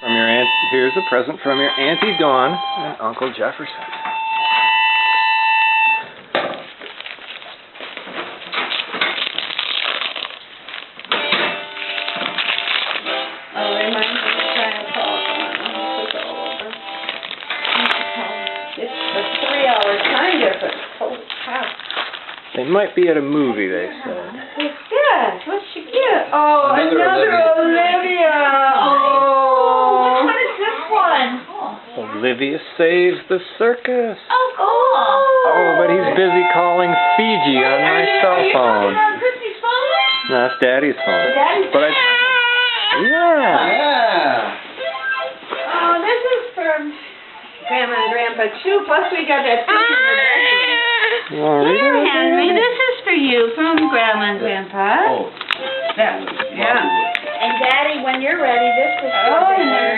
From your aunt, here's a present from your Auntie Dawn and Uncle Jefferson. Oh, they might be trying to call it all over. It's a 3-hour time difference. Holy cow. They might be at a movie, they said. What's this? What's she get? Oh, another Olivia. Oh. What is this one? Olivia Saves the Circus. Oh, cool. Oh, but he's busy calling Fiji on my cell phone. Are you talking on Chrissy's phone? No, that's Daddy's phone. Daddy's But yeah. Oh, this is from Grandma and Grandpa too. Plus we got that fish in the bedroom. You want to read Here, it? Henry, this is for you from Grandma and Grandpa. Oh. That, yeah. And Daddy, when you're ready, this is for Oh, dinner.